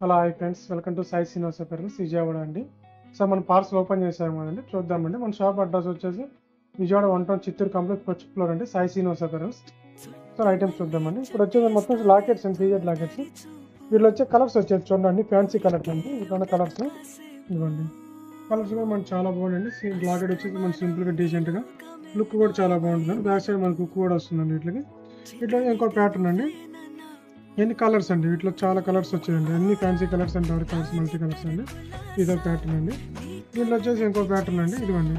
Hello hi friends, welcome to Sai Srinivasa apparels Vijayawada అండి. So మనం parcel open చేసాము కదండి, చూద్దామండి. మన షాప్ అడ్రస్ వచ్చేసి Vijayawada 1 town Chittoor complex first floor అండి, Sai Srinivasa apparels. So items చూద్దామండి. ఇప్పుడు వచ్చేది మొత్తం లాకెట్స్ అండి, పీరియడ్ లాకెట్స్. వీళ్ళు వచ్చే కలర్స్ వచ్చేది చూడండి, ఫ్యాన్సీ కలర్స్ అండి. ఇట్లా కలర్స్ ఇవ్వండి. కలర్స్ కూడా మనకు చాలా బాగుందండి. లాకెట్ వచ్చేసి మన సింపుల్గా డీసెంట్గా, లుక్ కూడా చాలా బాగుంటుందండి. బ్యాక్ సైడ్ మనకు హుక్ కూడా వస్తుందండి. వీటికి ఇట్లా ఇంకో ప్యాటర్న్ అండి. ఎన్ని కలర్స్ అండి, వీటిలో చాలా కలర్స్ వచ్చాయండి. అన్ని fancy colours and dark colours, multi colours అండి. ఇదో ప్యాటర్న్ అండి. దీంట్లో వచ్చేసి ఇంకో ప్యాటర్న్ అండి. ఇదిగోండి,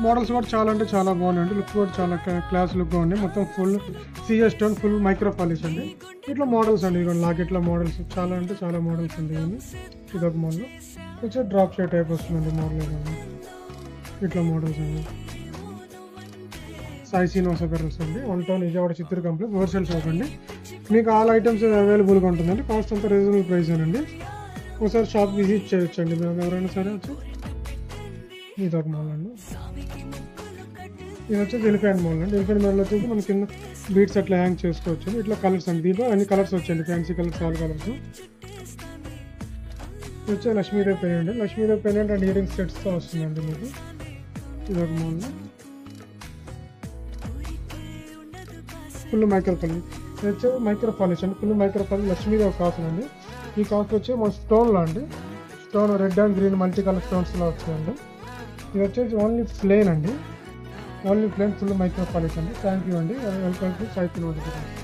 మోడల్స్ కూడా చాలా అంటే చాలా బాగున్నాయండి. లుక్ కూడా చాలా క్లాస్ లుక్గా ఉంది. మొత్తం full CS stone, full micro polish అండి. ఇట్లా మోడల్స్ అండి. ఇదిగోండి లాకెట్లో మోడల్స్ చాలా అంటే చాలా మోడల్స్ అండి. ఇవన్నీ ఇదొక మోడల్ వచ్చి డ్రాప్ షేప్ టైప్ వస్తుందండి. మోడల్ ఇవ్వండి, ఇట్లా మోడల్స్ అండి. సాయి శ్రీనివాస అపెరల్స్ అండి, 1 town Vijayawada Chittoor complex wholesale shop అండి. మీకు ఆల్ ఐటమ్స్ అవైలబుల్గా ఉంటుందండి. కాస్ట్ అంతా రీజనబుల్ ప్రైస్ అండి. ఒకసారి షాప్ విజిట్ చేయొచ్చండి మేము, ఎవరైనా సరే వచ్చి. ఇది ఒక మోడల్ అండి. ఇది వచ్చేసి ఎలిఫెంట్ మోడల్ అండి. ఎలిఫెంట్ మోడల్ వచ్చేసి మన కింద బీట్స్ అట్లా హ్యాంగ్ చేసుకోవచ్చు. ఇట్లా కలర్స్ అండి. దీంట్లో అన్ని కలర్స్ వచ్చాయండి, ఫ్యాన్సీ కలర్స్, ఆల్ కలర్స్. ఇది వచ్చే Lakshmidevi pendant, Lakshmidevi pendant and earring సెట్స్తో వస్తుందండి మీకు. ఇది ఒక మోడల్ ఫుల్ మైక్రో పాలిష్. ఇది వచ్చి మైక్రో పాలిష్ అండి, ఫుల్ మైక్రో పాలిష్. లక్ష్మీదేవి కాసులు అండి. ఈ కాస్ట్ వచ్చి మన స్టోన్లో అండి. Stone red and green multi colour స్టోన్స్లో వచ్చాయండి. ఇది వచ్చేసి ఓన్లీ ప్లేన్ అండి, only plain full micro polish అండి. థ్యాంక్ యూ అండి. Welcome to Sai Srinivasa.